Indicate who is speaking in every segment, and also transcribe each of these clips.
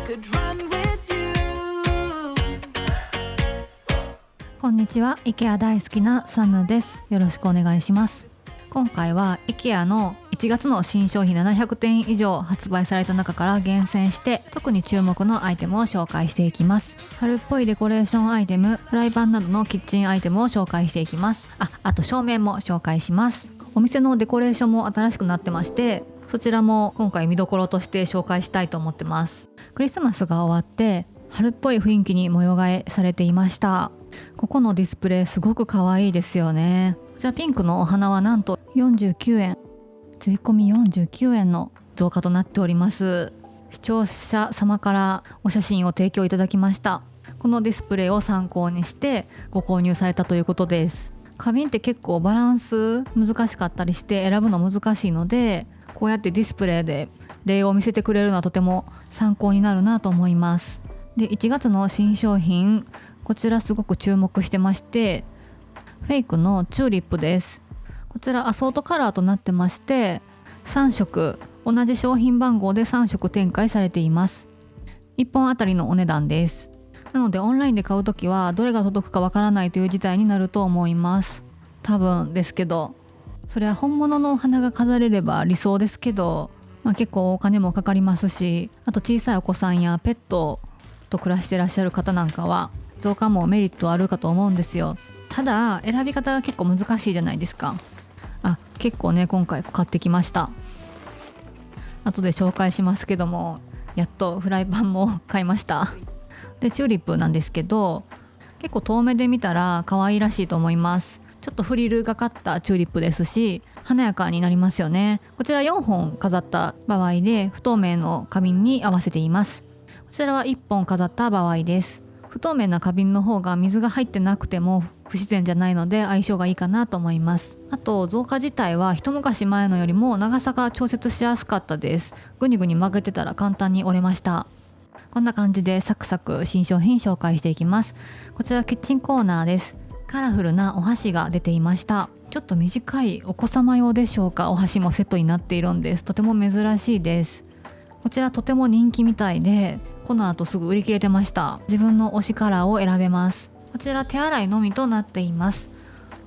Speaker 1: could run with you。
Speaker 2: こんにちは、IKEA 大好きなサヌです。よろしくお願いします。今回は IKEA の1月の新商品700点以上発売された中から厳選して特に注目のアイテムを紹介していきます。春っぽいデコレーションアイテム、フライパンなどのキッチンアイテムを紹介していきます。あと照明も紹介します。お店のデコレーションも新しくなってまして、そちらも今回見どころとして紹介したいと思ってます。クリスマスが終わって春っぽい雰囲気に模様替えされていました。ここのディスプレイすごく可愛いですよね。こちらピンクのお花はなんと49円、税込み49円の増加となっております。視聴者様からお写真を提供いただきました。このディスプレイを参考にしてご購入されたということです。花瓶って結構バランス難しかったりして選ぶの難しいので、こうやってディスプレイで例を見せてくれるのはとても参考になるなと思います。で、1月の新商品、こちらすごく注目してまして、フェイクのチューリップです。こちらアソートカラーとなってまして、3色同じ商品番号で3色展開されています。1本あたりのお値段です。なのでオンラインで買うときはどれが届くかわからないという事態になると思います。多分ですけど、それは本物のお花が飾れれば理想ですけど、結構お金もかかりますし、あと小さいお子さんやペットと暮らしてらっしゃる方なんかは増加もメリットあるかと思うんですよ。ただ選び方が結構難しいじゃないですか。結構ね、今回買ってきました。後で紹介しますけども、やっとフライパンも買いました。で、チューリップなんですけど、結構遠目で見たら可愛らしいと思います。ちょっとフリルがかったチューリップですし、華やかになりますよね。こちら4本飾った場合で不透明の花瓶に合わせています。こちらは1本飾った場合です。不透明な花瓶の方が水が入ってなくても不自然じゃないので相性がいいかなと思います。あと造花自体は一昔前のよりも長さが調節しやすかったです。ぐにぐに曲げてたら簡単に折れました。こんな感じでサクサク新商品紹介していきます。こちらキッチンコーナーです。カラフルなお箸が出ていました。ちょっと短いお子様用でしょうか、お箸もセットになっているんです。とても珍しいです。こちらとても人気みたいで、この後すぐ売り切れてました。自分の推しカラーを選べます。こちら手洗いのみとなっています。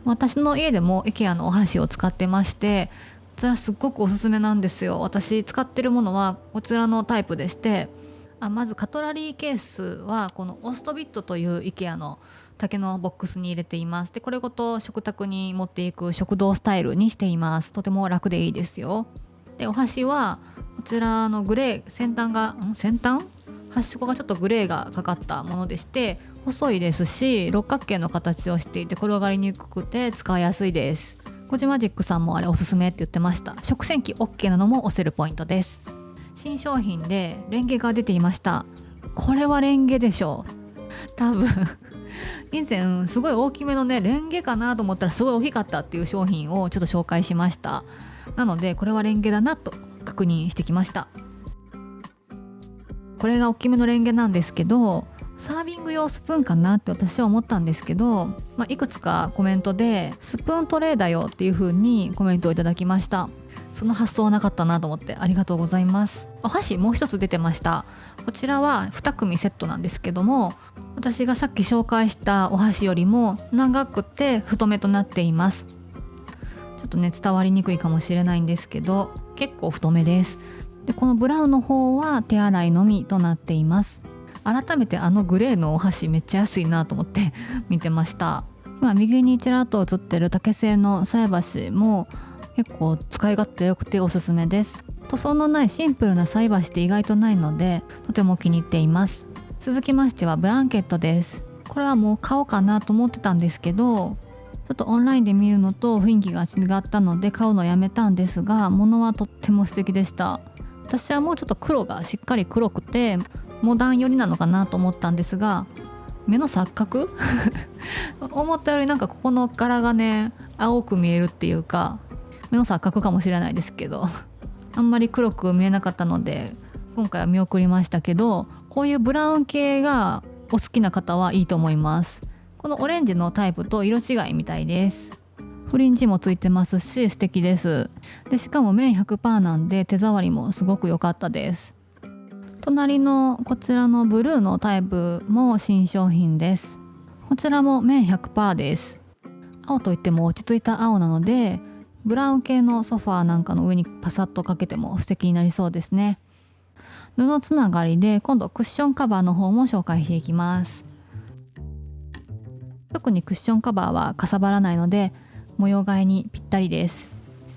Speaker 2: 私の家でも IKEA のお箸を使ってまして、こちらすっごくおすすめなんですよ。私使ってるものはこちらのタイプでして、まずカトラリーケースはこのオーストビットという IKEA の竹のボックスに入れています。で、これごと食卓に持っていく食堂スタイルにしています。とても楽でいいですよ。で、お箸はこちらのグレー、先端端っこがちょっとグレーがかかったものでして、細いですし六角形の形をしていて転がりにくくて使いやすいです。コジマジックさんもあれおすすめって言ってました。食洗機 OK なのも押せるポイントです。新商品でレンゲが出ていました。これはレンゲでしょう、多分以前すごい大きめのねレンゲかなと思ったらすごい大きかったっていう商品をちょっと紹介しました。なのでこれはレンゲだなと確認してきました。これが大きめのレンゲなんですけど、サービング用スプーンかなって私は思ったんですけど、いくつかコメントでスプーントレーだよっていう風にコメントをいただきました。その発想はなかったなと思ってありがとうございます。お箸もう一つ出てました。こちらは2組セットなんですけども、私がさっき紹介したお箸よりも長くて太めとなっています。ちょっとね伝わりにくいかもしれないんですけど、結構太めです。で、このブラウンの方は手洗いのみとなっています。改めてグレーのお箸めっちゃ安いなと思って見てました。今右にちらっと映ってる竹製の菜箸も結構使い勝手良くておすすめです。塗装のないシンプルな菜箸って意外とないのでとても気に入っています。続きましてはブランケットです。これはもう買おうかなと思ってたんですけど、ちょっとオンラインで見るのと雰囲気が違ったので買うのをやめたんですが、物はとっても素敵でした。私はもうちょっと黒がしっかり黒くてモダン寄りなのかなと思ったんですが、目の錯覚思ったよりなんかここの柄がね青く見えるっていうか、目の錯覚かもしれないですけどあんまり黒く見えなかったので今回は見送りましたけど、こういうブラウン系がお好きな方はいいと思います。このオレンジのタイプと色違いみたいです。フリンジもついてますし素敵です。でしかも綿 100% なんで手触りもすごく良かったです。隣のこちらのブルーのタイプも新商品です。こちらも綿 100% です。青といっても落ち着いた青なので、ブラウン系のソファーなんかの上にパサッとかけても素敵になりそうですね。布つながりで今度クッションカバーの方も紹介していきます。特にクッションカバーはかさばらないので模様替えにぴったりです。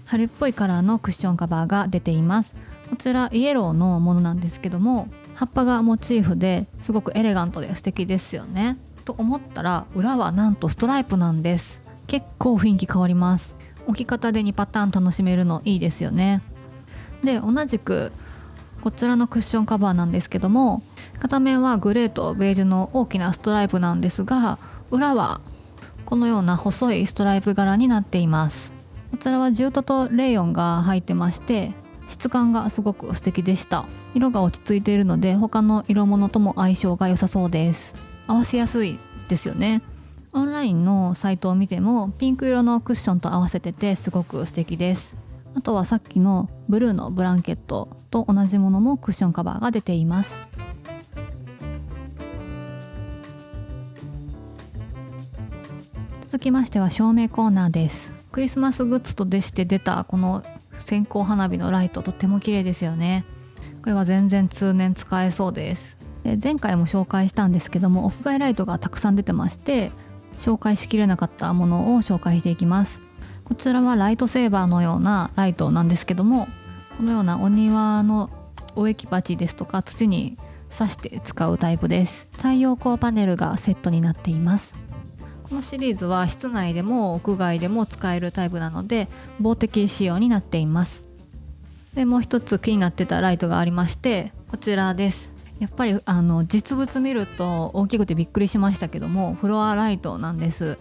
Speaker 2: 春っぽいカラーのクッションカバーが出ています。こちらイエローのものなんですけども、葉っぱがモチーフですごくエレガントで素敵ですよね。と思ったら裏はなんとストライプなんです。結構雰囲気変わります。置き方で2パターン楽しめるのいいですよね。で、同じくこちらのクッションカバーなんですけども、片面はグレーとベージュの大きなストライプなんですが、裏はこのような細いストライプ柄になっています。こちらはジュートとレーヨンが入ってまして、質感がすごく素敵でした。色が落ち着いているので他の色物とも相性が良さそうです。合わせやすいですよね。オンラインのサイトを見てもピンク色のクッションと合わせててすごく素敵です。あとはさっきのブルーのブランケットと同じものもクッションカバーが出ています。続きましては照明コーナーです。クリスマスグッズとでして出たこの線香花火のライト、とっても綺麗ですよね。これは全然通年使えそうです。で、前回も紹介したんですけども、屋外ライトがたくさん出てまして、紹介しきれなかったものを紹介していきます。こちらはライトセーバーのようなライトなんですけども、このようなお庭の植木鉢ですとか土に刺して使うタイプです。太陽光パネルがセットになっています。このシリーズは室内でも屋外でも使えるタイプなので防滴仕様になっています。で、もう一つ気になってたライトがありまして、こちらです。やっぱり実物見ると大きくてびっくりしましたけども、フロアライトなんです。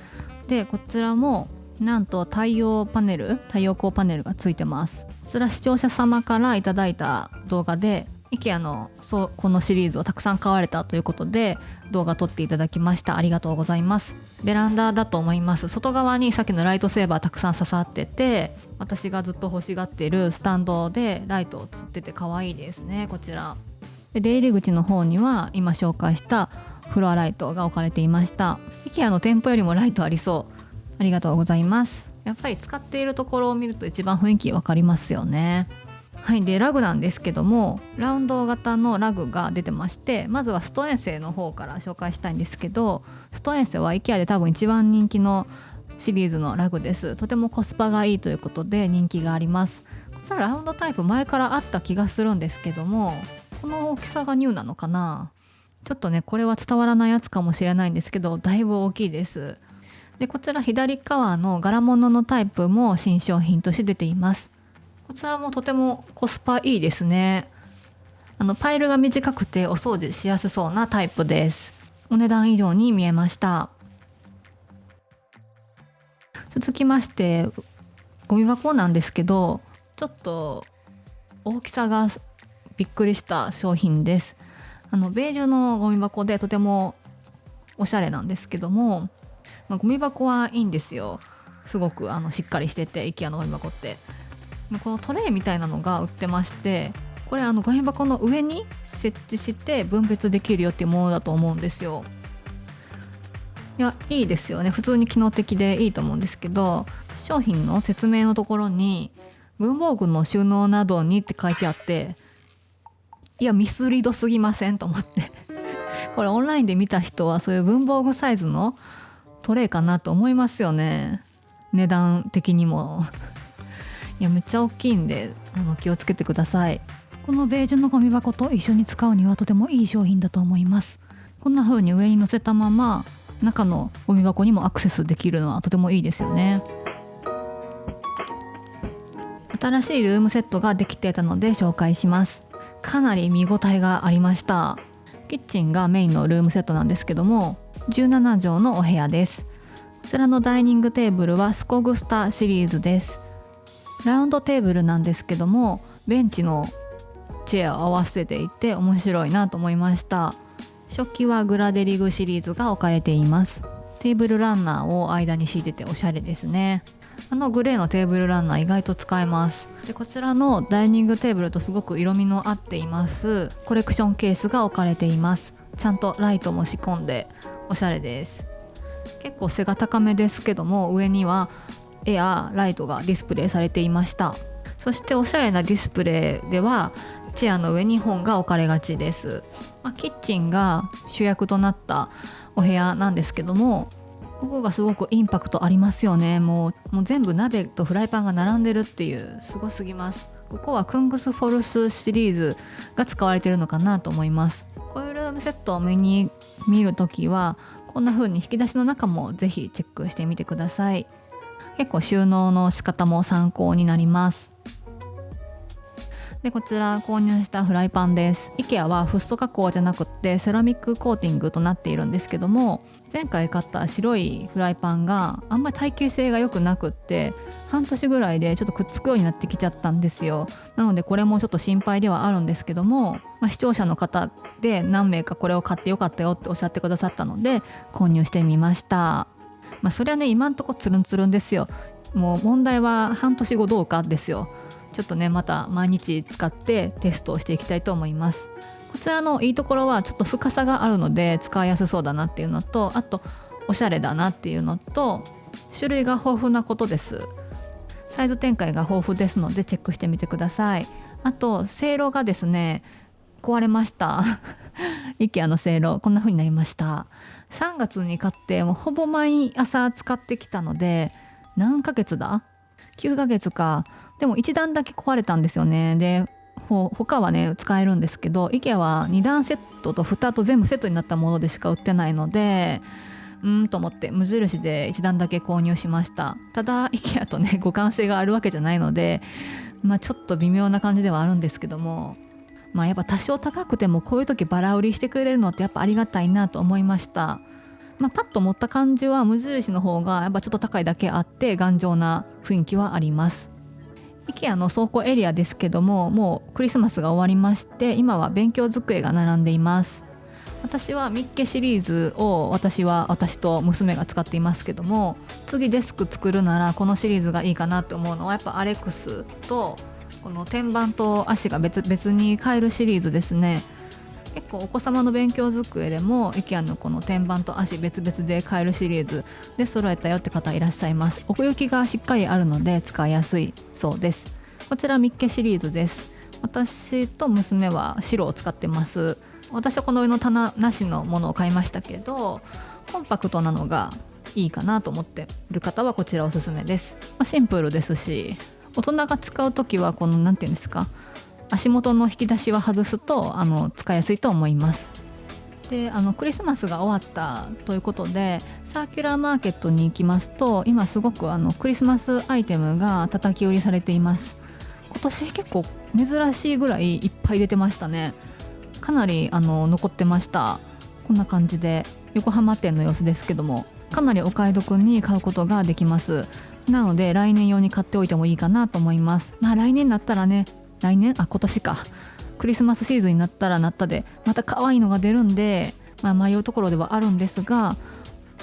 Speaker 2: で、こちらもなんと太陽光パネルがついてます。こちら視聴者様からいただいた動画で、IKEA のこのシリーズをたくさん買われたということで動画撮っていただきました。ありがとうございます。ベランダだと思います。外側にさっきのライトセーバーたくさん刺さってて、私がずっと欲しがっているスタンドでライトをつってて可愛いですね。こちらで、出入り口の方には今紹介したフロアライトが置かれていました。 IKEA の店舗よりもライトありそう。ありがとうございます。やっぱり使っているところを見ると一番雰囲気わかりますよね。はい。で、ラグなんですけども、ラウンド型のラグが出てまして、まずはストエンセの方から紹介したいんですけど、ストエンセは IKEA で多分一番人気のシリーズのラグです。とてもコスパがいいということで人気があります。こちらラウンドタイプ前からあった気がするんですけども、この大きさがニューなのかな、ちょっとねこれは伝わらないやつかもしれないんですけど、だいぶ大きいです。で、こちら左側の柄物のタイプも新商品として出ています。こちらもとてもコスパいいですね。パイルが短くてお掃除しやすそうなタイプです。お値段以上に見えました。続きましてゴミ箱なんですけど、ちょっと大きさがびっくりした商品です。ベージュのゴミ箱でとてもおしゃれなんですけども、ゴミ箱はいいんですよ。すごくしっかりしてて、 IKEA のゴミ箱ってこのトレイみたいなのが売ってまして、これゴミ箱の上に設置して分別できるよっていうものだと思うんですよ。いや、いいですよね。普通に機能的でいいと思うんですけど、商品の説明のところに文房具の収納などにって書いてあって、いやミスリードすぎませんと思ってこれオンラインで見た人はそういう文房具サイズのトレイかなと思いますよね。値段的にもいやめっちゃ大きいんで気をつけてください。このベージュのゴミ箱と一緒に使うにはとてもいい商品だと思います。こんな風に上に乗せたまま中のゴミ箱にもアクセスできるのはとてもいいですよね。新しいルームセットができていたので紹介します。かなり見応えがありました。キッチンがメインのルームセットなんですけども、17畳のお部屋です。こちらのダイニングテーブルはスコグスタシリーズです。ラウンドテーブルなんですけども、ベンチのチェアを合わせていて面白いなと思いました。食器はグラデリグシリーズが置かれています。テーブルランナーを間に敷いてておしゃれですね。グレーのテーブルランナー意外と使えます。でこちらのダイニングテーブルとすごく色味の合っていますコレクションケースが置かれています。ちゃんとライトも仕込んでおしゃれです。結構背が高めですけども、上には絵やライトがディスプレイされていました。そしておしゃれなディスプレイではチェアの上に本が置かれがちです。キッチンが主役となったお部屋なんですけども、ここがすごくインパクトありますよね。もう全部鍋とフライパンが並んでるっていう、すごすぎます。ここはクングスフォルスシリーズが使われているのかなと思います。こういうルームセットを見るときはこんな風に引き出しの中もぜひチェックしてみてください。結構収納の仕方も参考になります。でこちら購入したフライパンです。 IKEA はフッ素加工じゃなくってセラミックコーティングとなっているんですけども、前回買った白いフライパンがあんまり耐久性が良くなくって、半年ぐらいでちょっとくっつくようになってきちゃったんですよ。なのでこれもちょっと心配ではあるんですけども、視聴者の方で何名かこれを買ってよかったよっておっしゃってくださったので購入してみました。それはね、今んとこツルンツルンですよ。もう問題は半年後どうかですよ。ちょっとね、また毎日使ってテストをしていきたいと思います。こちらのいいところはちょっと深さがあるので使いやすそうだなっていうのと、あとおしゃれだなっていうのと、種類が豊富なことです。サイズ展開が豊富ですのでチェックしてみてください。あとせいろがですね、壊れましたIKEA のせいろこんな風になりました。3月に買ってもうほぼ毎朝使ってきたので、何ヶ月だ9ヶ月か。でも1段だけ壊れたんですよね。で他はね使えるんですけど、 IKEA は2段セットと蓋と全部セットになったものでしか売ってないので、と思って無印で1段だけ購入しました。ただ IKEA とね互換性があるわけじゃないので、ちょっと微妙な感じではあるんですけども、やっぱ多少高くてもこういう時バラ売りしてくれるのってやっぱありがたいなと思いました。パッと持った感じは無印の方がやっぱちょっと高いだけあって頑丈な雰囲気はあります。IKEA の倉庫エリアですけども、もうクリスマスが終わりまして、今は勉強机が並んでいます。私はミッケシリーズを私と娘が使っていますけども、次デスク作るならこのシリーズがいいかなと思うのはやっぱアレックスとこの天板と足が別々に買えるシリーズですね。結構お子様の勉強机でも IKEA のこの天板と足別々で買えるシリーズで揃えたよって方いらっしゃいます。奥行きがしっかりあるので使いやすいそうです。こちらミッケシリーズです。私と娘は白を使ってます。私はこの上の棚なしのものを買いましたけど、コンパクトなのがいいかなと思っている方はこちらおすすめです。シンプルですし、大人が使うときはこのなんていうんですか、足元の引き出しは外すと使いやすいと思います。でクリスマスが終わったということでサーキュラーマーケットに行きますと、今すごくクリスマスアイテムが叩き売りされています。今年結構珍しいぐらいいっぱい出てましたね。かなり残ってました。こんな感じで横浜店の様子ですけども、かなりお買い得に買うことができます。なので来年用に買っておいてもいいかなと思います。来年になったらね、今年か、クリスマスシーズンになったらなったでまた可愛いのが出るんで、迷うところではあるんですが、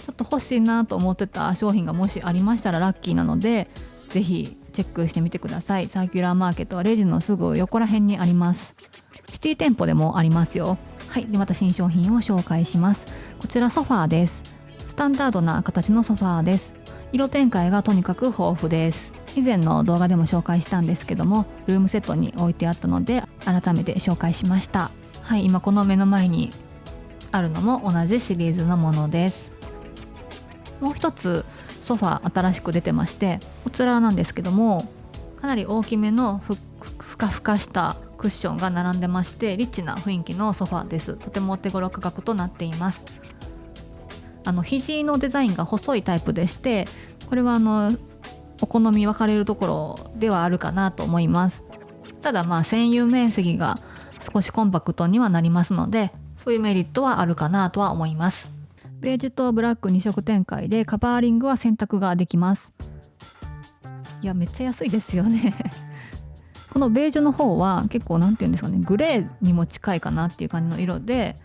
Speaker 2: ちょっと欲しいなと思ってた商品がもしありましたらラッキーなので、ぜひチェックしてみてください。サーキュラーマーケットはレジのすぐ横ら辺にあります。シティ店舗でもありますよ。はい、でまた新商品を紹介します。こちらソファーです。スタンダードな形のソファーです。色展開がとにかく豊富です。以前の動画でも紹介したんですけども、ルームセットに置いてあったので改めて紹介しました。はい、今この目の前にあるのも同じシリーズのものです。もう一つソファー新しく出てまして、こちらなんですけども、かなり大きめのふかふかしたクッションが並んでまして、リッチな雰囲気のソファーです。とてもお手頃価格となっています。肘のデザインが細いタイプでして、これはお好み分かれるところではあるかなと思います。ただ占有面積が少しコンパクトにはなりますので、そういうメリットはあるかなとは思います。ベージュとブラック2色展開でカバーリングは選択ができます。いやめっちゃ安いですよねこのベージュの方は結構なんていうんですかね、グレーにも近いかなっていう感じの色で、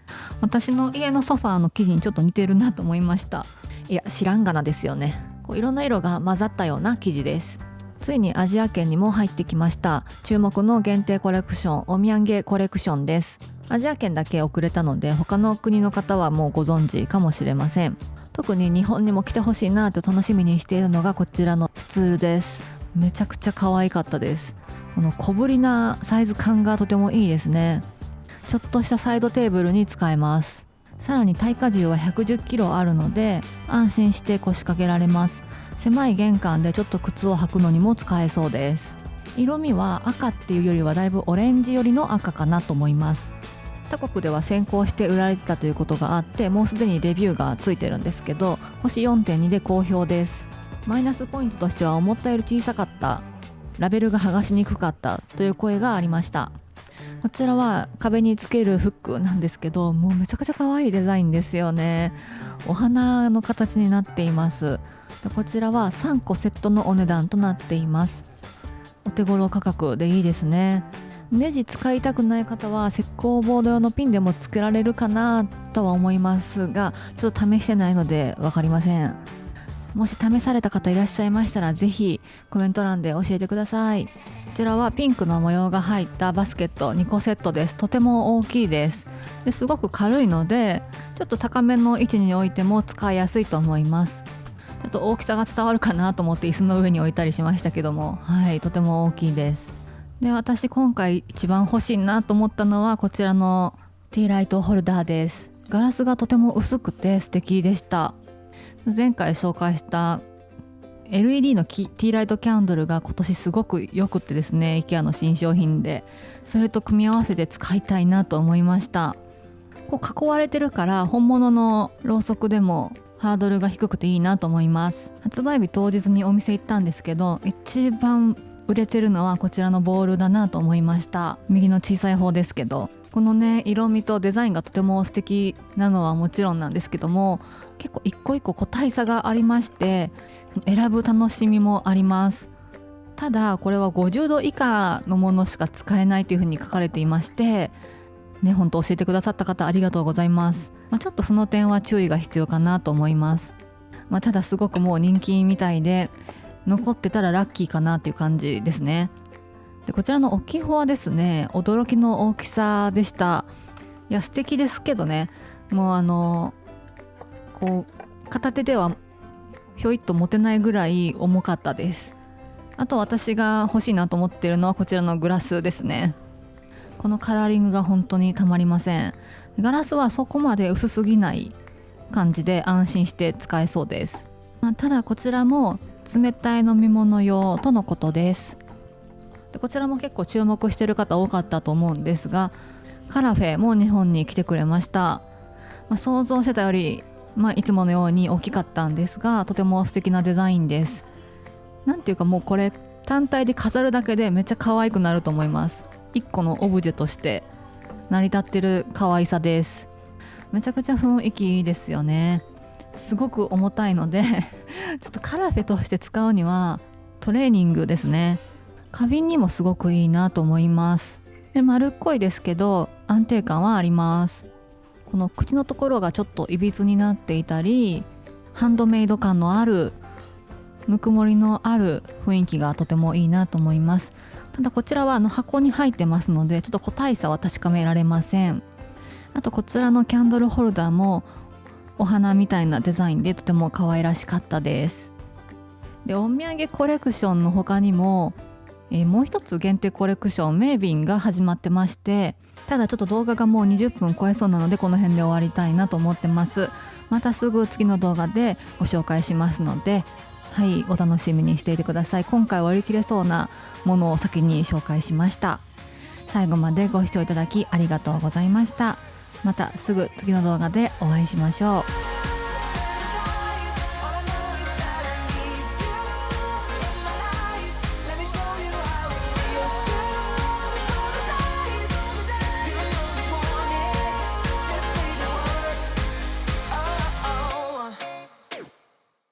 Speaker 2: 私の家のソファーの生地にちょっと似てるなと思いました。いや知らんがなですよね。いろんな色が混ざったような生地です。ついにアジア圏にも入ってきました。注目の限定コレクション、お土産コレクションです。アジア圏だけ遅れたので他の国の方はもうご存知かもしれません。特に日本にも来てほしいなと楽しみにしているのがこちらのスツールです。めちゃくちゃ可愛かったです。この小ぶりなサイズ感がとてもいいですね。ちょっとしたサイドテーブルに使えます。さらに耐荷重は110キロあるので安心して腰掛けられます。狭い玄関でちょっと靴を履くのにも使えそうです。色味は赤っていうよりはだいぶオレンジ寄りの赤かなと思います。他国では先行して売られてたということがあってもうすでにレビューがついてるんですけど、星 4.2 で好評です。マイナスポイントとしては思ったより小さかった、ラベルが剥がしにくかったという声がありました。こちらは壁につけるフックなんですけど、もうめちゃくちゃ可愛いデザインですよね。お花の形になっています。こちらは3個セットのお値段となっています。お手頃価格でいいですね。ネジ使いたくない方は石膏ボード用のピンでもつけられるかなとは思いますが、ちょっと試してないので分かりません。もし試された方いらっしゃいましたらぜひコメント欄で教えてください。こちらはピンクの模様が入ったバスケット2個セットです。とても大きいです。すごく軽いのでちょっと高めの位置に置いても使いやすいと思います。ちょっと大きさが伝わるかなと思って椅子の上に置いたりしましたけども、はい、とても大きいです。で、私今回一番欲しいなと思ったのはこちらのティーライトホルダーです。ガラスがとても薄くて素敵でした。前回紹介した LED のティーライトキャンドルが今年すごく良くてですね、 IKEA の新商品でそれと組み合わせて使いたいなと思いました。こう囲われてるから本物のろうそくでもハードルが低くていいなと思います。発売日当日にお店行ったんですけど、一番売れてるのはこちらのボールだなと思いました。右の小さい方ですけど、このね色味とデザインがとても素敵なのはもちろんなんですけども、結構一個一個個体差がありまして選ぶ楽しみもあります。ただこれは50度以下のものしか使えないというふうに書かれていましてね、本当教えてくださった方ありがとうございます。ちょっとその点は注意が必要かなと思います。ただすごくもう人気みたいで残ってたらラッキーかなっていう感じですね。で、こちらの大きい方はですね、驚きの大きさでした。いや素敵ですけどね、もうこう片手ではひょいっと持てないぐらい重かったです。あと私が欲しいなと思っているのはこちらのグラスですね。このカラーリングが本当にたまりません。ガラスはそこまで薄すぎない感じで安心して使えそうです。ただこちらも冷たい飲み物用とのことです。で、こちらも結構注目している方多かったと思うんですが、カラフェも日本に来てくれました。想像してたより、いつものように大きかったんですが、とても素敵なデザインです。なんていうかもうこれ単体で飾るだけでめっちゃ可愛くなると思います。一個のオブジェとして成り立ってる可愛さです。めちゃくちゃ雰囲気いいですよね。すごく重たいのでちょっとカラフェとして使うにはトレーニングですね。花瓶にもすごくいいなと思います。で、丸っこいですけど安定感はあります。この口のところがちょっといびつになっていたり、ハンドメイド感のあるぬくもりのある雰囲気がとてもいいなと思います。ただこちらは箱に入ってますのでちょっと個体差は確かめられません。あとこちらのキャンドルホルダーもお花みたいなデザインでとても可愛らしかったです。で、お土産コレクションの他にも、もう一つ限定コレクションメイビンが始まってまして、ただちょっと動画がもう20分超えそうなのでこの辺で終わりたいなと思ってます。またすぐ次の動画でご紹介しますので、はい、お楽しみにしていてください。今回割り切れそうなものを先に紹介しました。最後までご視聴いただきありがとうございました。またすぐ次の動画でお会いしましょう。